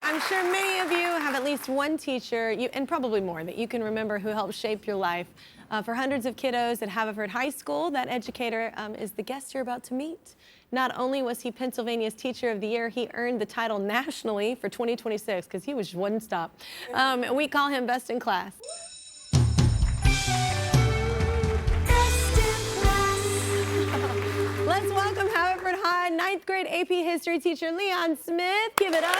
I'm sure many of you have at least one teacher, and probably more, that you can remember who helped shape your life. For hundreds of kiddos at Haverford High School, that educator is the guest you're about to meet. Not only was he Pennsylvania's Teacher of the Year, he earned the title nationally for 2026 because he was one stop. We call him Best in Class. Let's welcome Haverford High 9th grade AP History teacher Leon Smith. Give it up.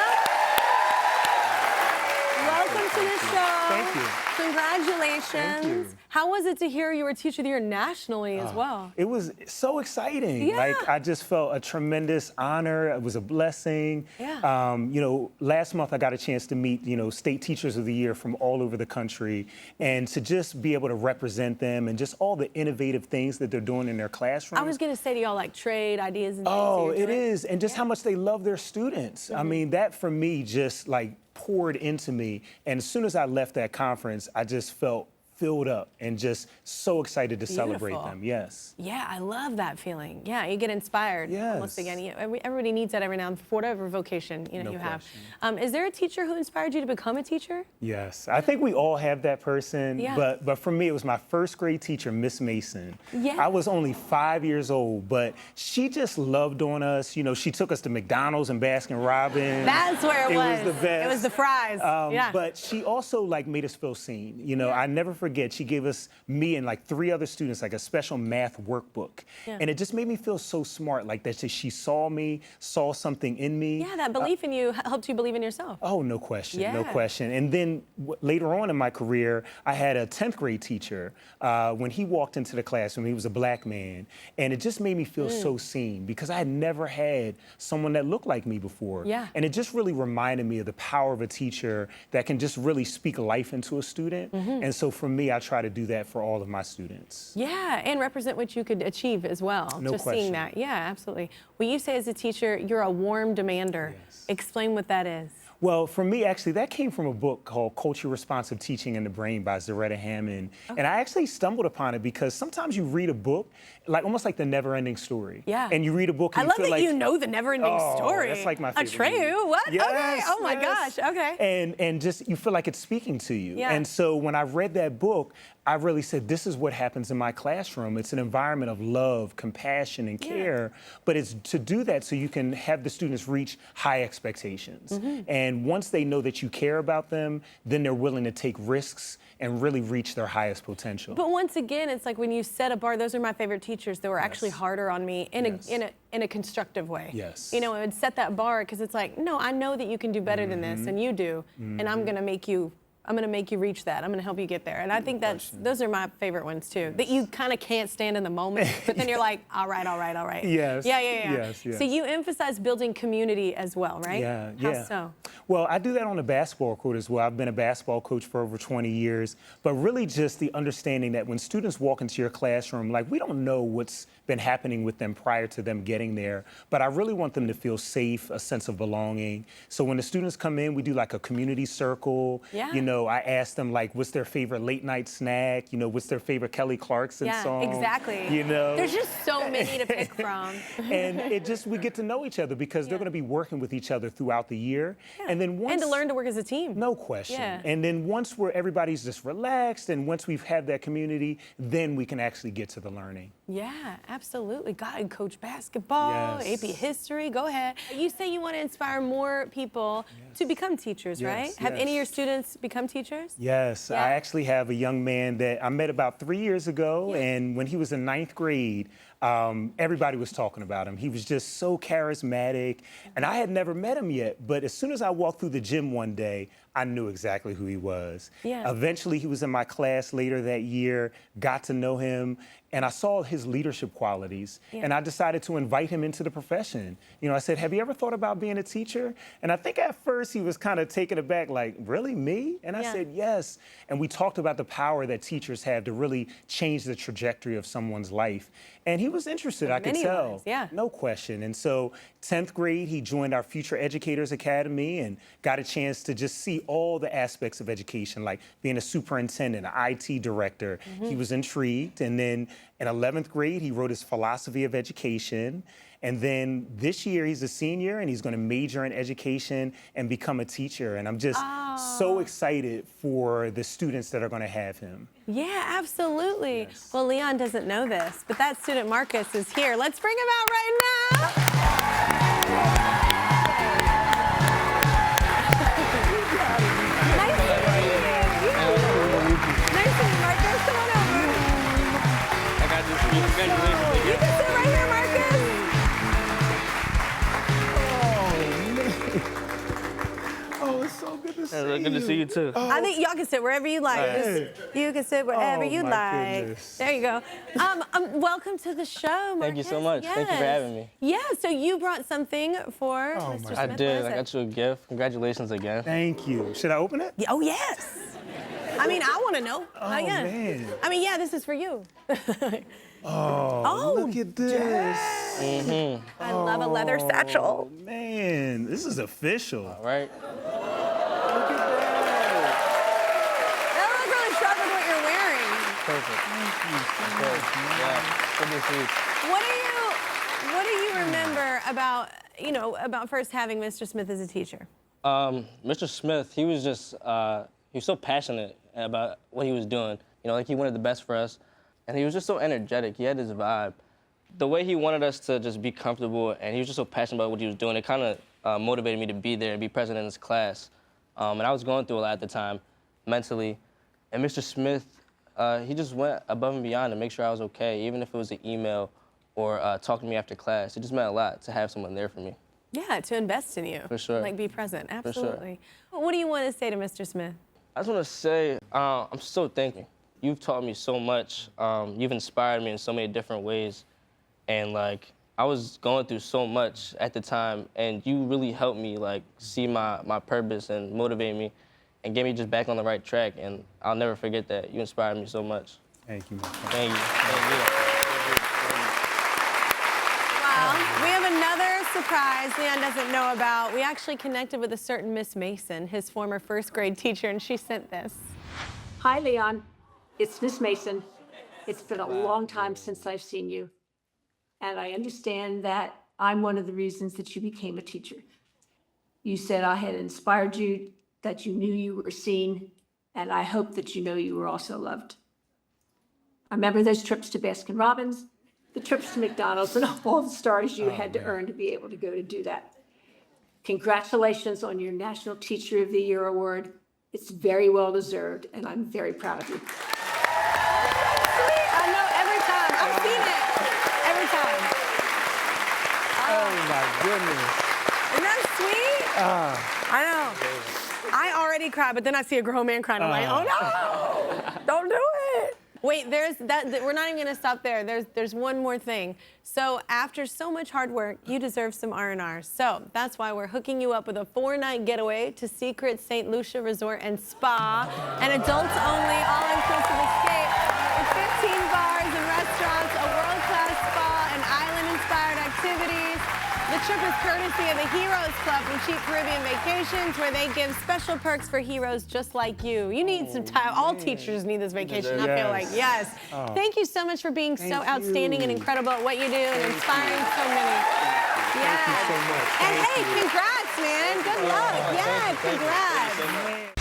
Welcome to the show. Thank you. Congratulations. Thank you. How was it to hear you were Teacher of the Year nationally as well? It was so exciting. Yeah. Like, I just felt a tremendous honor. It was a blessing. Yeah. You know, last month I got a chance to meet, state teachers of the year from all over the country, and to just be able to represent them and just all the innovative things that they're doing in their classrooms. I was going to say to y'all, like, trade ideas and things. Oh, it is. And just how much they love their students. I mean, that for me just like poured into me. And as soon as I left that conference, I just felt filled up and just so excited to celebrate them. Yes. Yeah, I love that feeling. Yeah, you get inspired. Yes. Almost again. Everybody needs that every now and then for whatever vocation No you have. question. Is there a teacher who inspired you to become a teacher? Yes, I think we all have that person. Yeah. But for me, it was my first grade teacher, Miss Mason. Yeah. I was only 5 years old, but she just loved on us. You know, she took us to McDonald's and Baskin Robbins. That's where it was. It was the best. It was the fries. Yeah. But she also like made us feel seen. You know, I never forget, she gave us, me and like 3 other students, like a special math workbook. Yeah. And it just made me feel so smart, like that she saw me, saw something in me. Yeah, that belief in you helped you believe in yourself. Oh, no question, Yeah. no question. And then later on in my career, I had a 10th grade teacher. When he walked into the classroom, he was a black man. And it just made me feel so seen because I had never had someone that looked like me before. Yeah. And it just really reminded me of the power of a teacher that can just really speak life into a student. And so for me, I try to do that for all of my students. Yeah, and represent what you could achieve as well. No Just question. seeing that. Yeah, absolutely. Well, you say as a teacher, you're a warm demander. Yes. Explain what that is. Well, for me, actually, that came from a book called Culture Responsive Teaching in the Brain by Zaretta Hammond. Okay. And I actually stumbled upon it because sometimes you read a book, like almost like the never-ending story. Yeah. And you read a book and I you love feel that like, you know the never-ending story. That's like my favorite. Atreyu, what? Yes, Okay. Oh my yes. gosh. Okay. And just you feel like it's speaking to you. Yeah. And so when I read that book, I really said, this is what happens in my classroom. It's an environment of love, compassion, and care. But it's to do that so you can have the students reach high expectations. And once they know that you care about them, then they're willing to take risks and really reach their highest potential. But once again, it's like when you set a bar, those are my favorite teachers that were actually harder on me in a constructive way. Yes. You know, it would set that bar because it's like, no, I know that you can do better than this, and you do, and I'm gonna make you reach that. I'm gonna help you get there. And I think those are my favorite ones too. That you kind of can't stand in the moment, but then you're like, all right. Yes. Yeah. Yes. So you emphasize building community as well, right? Yeah. How so? Well, I do that on the basketball court as well. I've been a basketball coach for over 20 years, but really just the understanding that when students walk into your classroom, like we don't know what's been happening with them prior to them getting there, but I really want them to feel safe, a sense of belonging. So when the students come in, we do like a community circle. Yeah. You know, I ask them like, what's their favorite late night snack? You know, what's their favorite Kelly Clarkson song? Yeah, exactly. You know? There's just so many to pick from. And we get to know each other because they're going to be working with each other throughout the year. Yeah. And then to learn to work as a team. No question. Yeah. And then once everybody's just relaxed and once we've had that community, then we can actually get to the learning. Yeah, absolutely. God, and coach basketball, Yes. AP history, go ahead. You say you want to inspire more people to become teachers, right? Have any of your students become teachers? Yes, Yeah. I actually have a young man that I met about 3 years ago, and when he was in 9th grade, everybody was talking about him. He was just so charismatic, and I had never met him yet, but as soon as I walked through the gym one day, I knew exactly who he was. Yeah. Eventually, he was in my class later that year, got to know him, and I saw his leadership qualities, and I decided to invite him into the profession. You know, I said, have you ever thought about being a teacher? And I think at first he was kind of taken aback, like, really, me? And I said, yes. And we talked about the power that teachers have to really change the trajectory of someone's life. And he was interested, I could tell. No question. And so 10th grade, he joined our Future Educators Academy and got a chance to just see all the aspects of education, like being a superintendent, an IT director. He was intrigued. And then in 11th grade, he wrote his philosophy of education. And then this year, he's a senior, and he's going to major in education and become a teacher. And I'm just so excited for the students that are going to have him. Yeah, absolutely. Yes. Well, Leon doesn't know this, but that student Marcus is here. Let's bring him out right now. You can sit right here, Marcus. Oh, it's so good to see you. Good to see you too. I think y'all can sit wherever you like. You can sit wherever you my like. goodness. There you go. Welcome to the show, Marcus. Thank you so much. Yes. Thank you for having me. Yeah, so you brought something for Oh, Mr. Smith. I What did. is I it? got you a gift. Congratulations again. Thank you. Should I open it? Yeah, oh, yes. I mean, I want to know. Oh, yeah. man. I mean, yeah, this is for you. Oh, look at this. I love a leather satchel. Oh, man, this is official. All right. Look at that. That looks really sharp with what you're wearing. Perfect. Yeah. Good to see you. What do you remember about, about first having Mr. Smith as a teacher? Mr. Smith, he was just, he was so passionate about what he was doing. Like he wanted the best for us. And he was just so energetic. He had this vibe. The way he wanted us to just be comfortable, and he was just so passionate about what he was doing, it kind of motivated me to be there and be present in his class. And I was going through a lot at the time, mentally. And Mr. Smith, he just went above and beyond to make sure I was okay, even if it was an email or talking to me after class. It just meant a lot to have someone there for me. Yeah, to invest in you. For sure. Like, be present. sure. Absolutely. What do you want to say to Mr. Smith? I just want to say I'm so thankful. You've taught me so much. You've inspired me in so many different ways. And like, I was going through so much at the time, and you really helped me like see my purpose and motivate me and get me just back on the right track. And I'll never forget that. You inspired me so much. Thank you, my friend. Thank you. Thank you. Well, we have another surprise Leon doesn't know about. We actually connected with a certain Miss Mason, his former first grade teacher, and she sent this. Hi, Leon. It's Miss Mason. It's been a long time since I've seen you. And I understand that I'm one of the reasons that you became a teacher. You said I had inspired you, that you knew you were seen, and I hope that you know you were also loved. I remember those trips to Baskin-Robbins, the trips to McDonald's, and all the stars you had to earn to be able to go to do that. Congratulations on your National Teacher of the Year award. It's very well deserved, and I'm very proud of you. I know every time. I've seen it. Every time. Oh, my goodness. Isn't that sweet? I know. I already cry, but then I see a grown man crying. I'm like, oh no, don't do it. Wait, there's that. We're not even gonna stop there. There's one more thing. So after so much hard work, you deserve some R&R. So that's why we're hooking you up with a 4-night getaway to Secret St. Lucia Resort and Spa, an adults-only, all-inclusive escape with 15 bars and restaurants, a world-class spa, and island-inspired activities. The trip is courtesy of the Heroes Club from Cheap Caribbean Vacations, where they give special perks for heroes just like you. You need some time. All teachers need this vacation, I feel like. Yes. Thank you so much for being so outstanding and incredible at what you do and inspiring so many. Thank you so much. And hey, congrats, man. Good luck. Yeah, congrats.